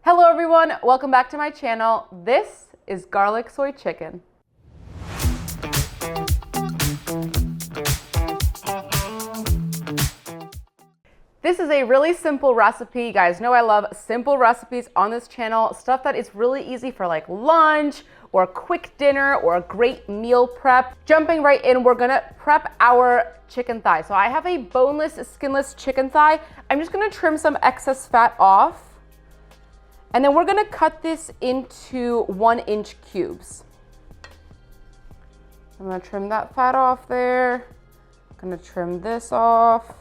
Hello everyone, welcome back to my channel. This is Garlic Soy Chicken. This is a really simple recipe. You guys know I love simple recipes on this channel, stuff that is really easy for like lunch or a quick dinner or a great meal prep. Jumping right in, we're gonna prep our chicken thigh. So I have a boneless, skinless chicken thigh. I'm just gonna trim some excess fat off. And then we're gonna cut this into 1-inch cubes. I'm gonna trim that fat off there. I'm gonna trim this off.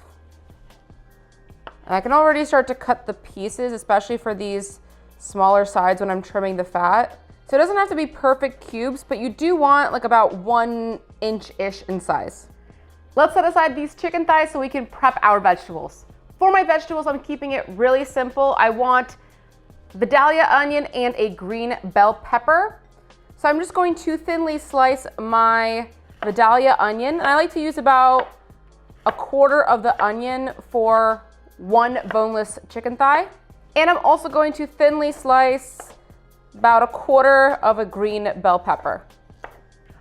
And I can already start to cut the pieces, especially for these smaller sides when I'm trimming the fat. So it doesn't have to be perfect cubes, but you do want like about 1-inch-ish in size. Let's set aside these chicken thighs so we can prep our vegetables. For my vegetables, I'm keeping it really simple. I want Vidalia onion and a green bell pepper. So I'm just going to thinly slice my Vidalia onion. And I like to use about 1/4 of the onion for one boneless chicken thigh. And I'm also going to thinly slice about 1/4 of a green bell pepper.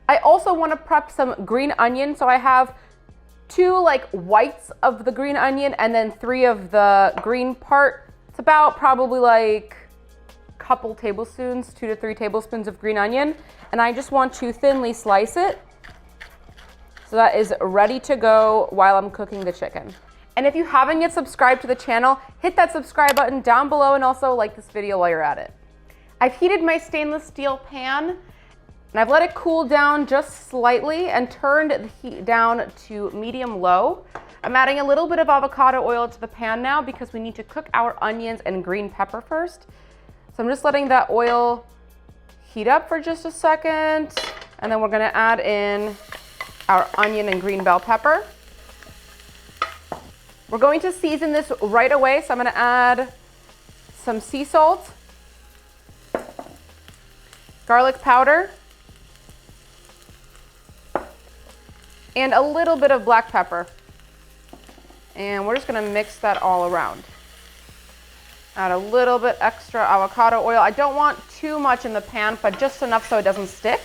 I also want to prep some green onion. So I have 2 like whites of the green onion and then 3 of the green part. It's about probably like couple tablespoons, 2 to 3 tablespoons of green onion. And I just want to thinly slice it so that is ready to go while I'm cooking the chicken. And if you haven't yet subscribed to the channel, hit that subscribe button down below and also like this video while you're at it. I've heated my stainless steel pan and I've let it cool down just slightly and turned the heat down to medium low. I'm adding a little bit of avocado oil to the pan now because we need to cook our onions and green pepper first. So I'm just letting that oil heat up for just a second. And then we're gonna add in our onion and green bell pepper. We're going to season this right away. So I'm gonna add some sea salt, garlic powder, and a little bit of black pepper. And we're just gonna mix that all around. Add a little bit extra avocado oil. I don't want too much in the pan, but just enough so it doesn't stick.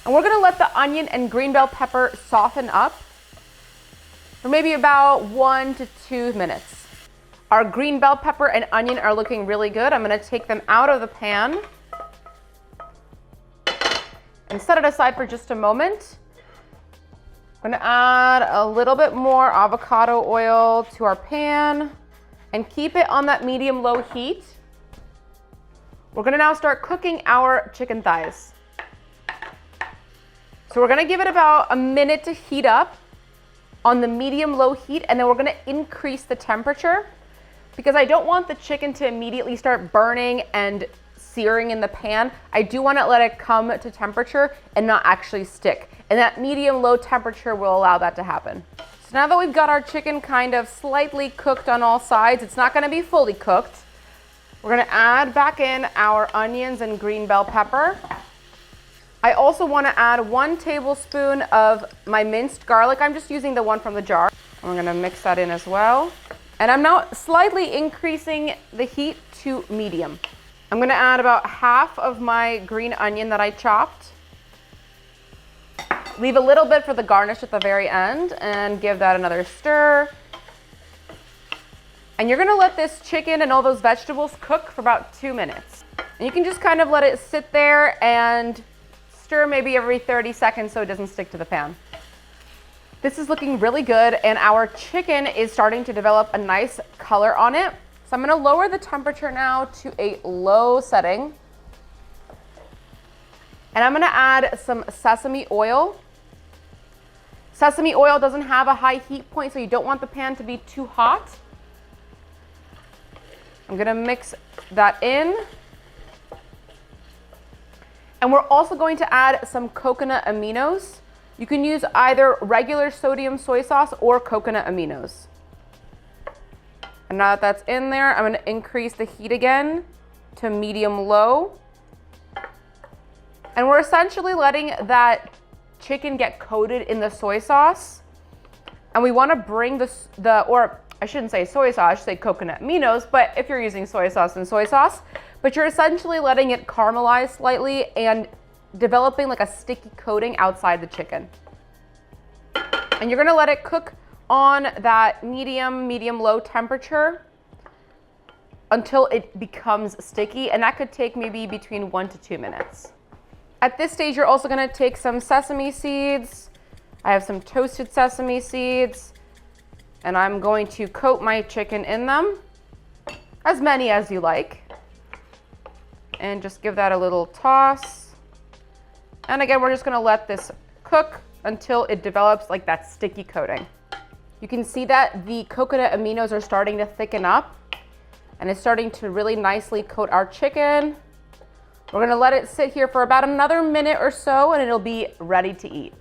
And we're gonna let the onion and green bell pepper soften up for maybe about 1 to 2 minutes. Our green bell pepper and onion are looking really good. I'm gonna take them out of the pan and set it aside for just a moment. I'm gonna add a little bit more avocado oil to our pan and keep it on that medium-low heat. We're gonna now start cooking our chicken thighs. So we're gonna give it about a minute to heat up on the medium-low heat, and then we're gonna increase the temperature because I don't want the chicken to immediately start burning and searing in the pan. I do want to let it come to temperature and not actually stick. And that medium-low temperature will allow that to happen. So now that we've got our chicken kind of slightly cooked on all sides, it's not going to be fully cooked. We're going to add back in our onions and green bell pepper. I also want to add 1 tablespoon of my minced garlic. I'm just using the one from the jar. I'm going to mix that in as well. And I'm now slightly increasing the heat to medium. I'm gonna add about half of my green onion that I chopped. Leave a little bit for the garnish at the very end and give that another stir. And you're gonna let this chicken and all those vegetables cook for about 2 minutes. And you can just kind of let it sit there and stir maybe every 30 seconds so it doesn't stick to the pan. This is looking really good and our chicken is starting to develop a nice color on it. So I'm gonna lower the temperature now to a low setting. And I'm gonna add some sesame oil. Sesame oil doesn't have a high heat point, so you don't want the pan to be too hot. I'm gonna mix that in. And we're also going to add some coconut aminos. You can use either regular sodium soy sauce or coconut aminos. And now that that's in there, I'm gonna increase the heat again to medium-low. And we're essentially letting that chicken get coated in the soy sauce. And we wanna bring I shouldn't say soy sauce, I should say coconut aminos, but if you're using soy sauce, then soy sauce. But you're essentially letting it caramelize slightly and developing like a sticky coating outside the chicken. And you're gonna let it cook on that medium-low temperature until it becomes sticky, and that could take maybe between 1 to 2 minutes. At this stage, you're also gonna take some sesame seeds. I have some toasted sesame seeds, and I'm going to coat my chicken in them, as many as you like. And just give that a little toss. And again, we're just gonna let this cook until it develops like that sticky coating. You can see that the coconut aminos are starting to thicken up, and it's starting to really nicely coat our chicken. We're gonna let it sit here for about another minute or so, and it'll be ready to eat.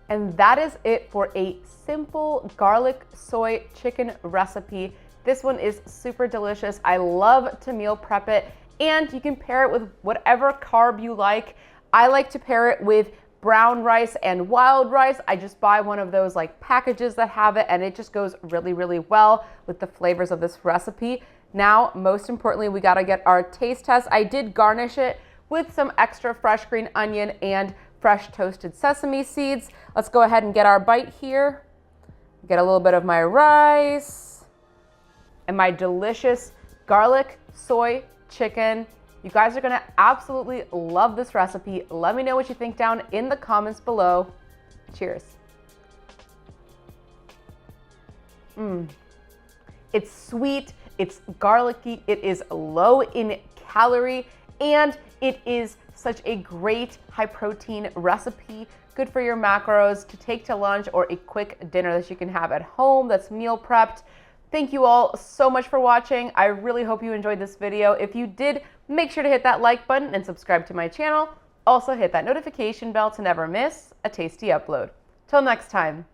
And that is it for a simple garlic soy chicken recipe. This one is super delicious. I love to meal prep it, and you can pair it with whatever carb you like. I like to pair it with brown rice and wild rice. I just buy one of those like packages that have it, and it just goes really, really well with the flavors of this recipe. Now, most importantly, we gotta get our taste test. I did garnish it with some extra fresh green onion and fresh toasted sesame seeds. Let's go ahead and get our bite here. Get a little bit of my rice and my delicious garlic soy chicken. You guys are gonna absolutely love this recipe. Let me know what you think down in the comments below. Cheers. It's sweet, it's garlicky, it is low in calorie, and it is such a great high protein recipe. Good for your macros to take to lunch or a quick dinner that you can have at home that's meal prepped. Thank you all so much for watching. I really hope you enjoyed this video. If you did, make sure to hit that like button and subscribe to my channel. Also hit that notification bell to never miss a tasty upload. Till next time.